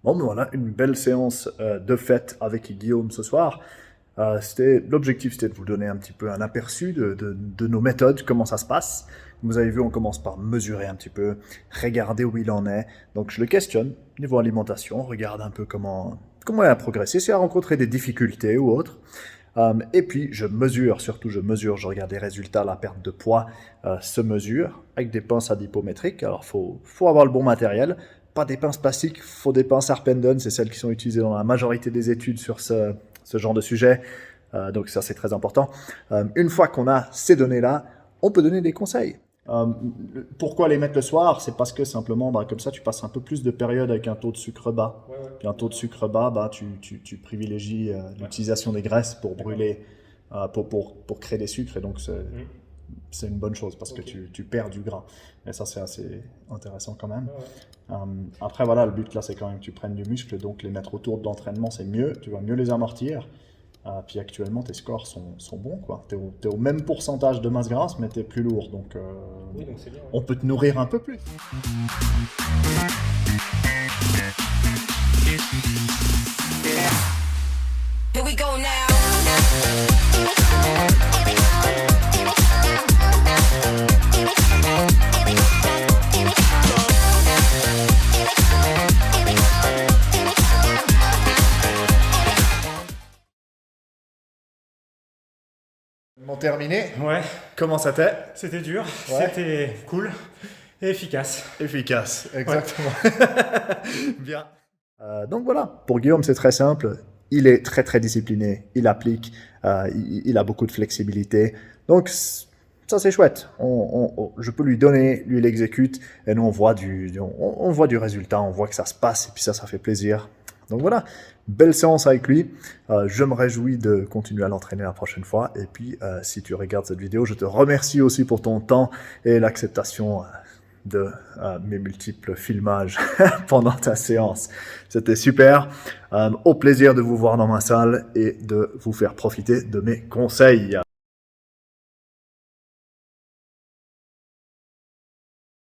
Bon, ben voilà, une belle séance de fête avec Guillaume ce soir. L'objectif, c'était de vous donner un petit peu un aperçu de nos méthodes, comment ça se passe. Vous avez vu, on commence par mesurer un petit peu, regarder où il en est. Donc je le questionne, niveau alimentation, regarde un peu comment il a progressé, s'il a rencontré des difficultés ou autres. Et puis je mesure, surtout je regarde les résultats, la perte de poids se mesure avec des pinces adipométriques. Alors faut avoir le bon matériel, pas des pinces plastiques, faut des pinces Harpenden, c'est celles qui sont utilisées dans la majorité des études sur ce genre de sujet. Donc ça c'est très important. Une fois qu'on a ces données-là, on peut donner des conseils. Pourquoi les mettre le soir? C'est parce que simplement, comme ça, tu passes un peu plus de période avec un taux de sucre bas. Ouais, ouais. Puis un taux de sucre bas, tu privilégies l'utilisation des graisses pour brûler, pour créer des sucres. Et donc, Mm. c'est une bonne chose parce que Ok. tu perds du gras. Et ça, c'est assez intéressant quand même. Ouais, ouais. Après, voilà, le but là, c'est quand même que tu prennes du muscle. Donc, les mettre autour de l'entraînement, c'est mieux. Tu vas mieux les amortir. Puis actuellement, tes scores sont bons, quoi. T'es au même pourcentage de masse grasse, mais t'es plus lourd. Donc, Oui, donc c'est bien. Ouais. on peut te nourrir un peu plus. Here we go now. Bon, terminé. Ouais, Comment ça t'est? c'était dur, Ouais. c'était cool et efficace. Efficace, exactement. Bien. Donc voilà, pour Guillaume, c'est très simple. Il est très très discipliné, il applique, il a beaucoup de flexibilité. Donc ça c'est chouette. Je peux lui donner, lui il exécute, et nous on voit du résultat, on voit que ça se passe, et puis ça fait plaisir. Donc voilà, belle séance avec lui. Je me réjouis de continuer à l'entraîner la prochaine fois. Et puis, si tu regardes cette vidéo, je te remercie aussi pour ton temps et l'acceptation de mes multiples filmages pendant ta séance. C'était super. Au plaisir de vous voir dans ma salle et de vous faire profiter de mes conseils.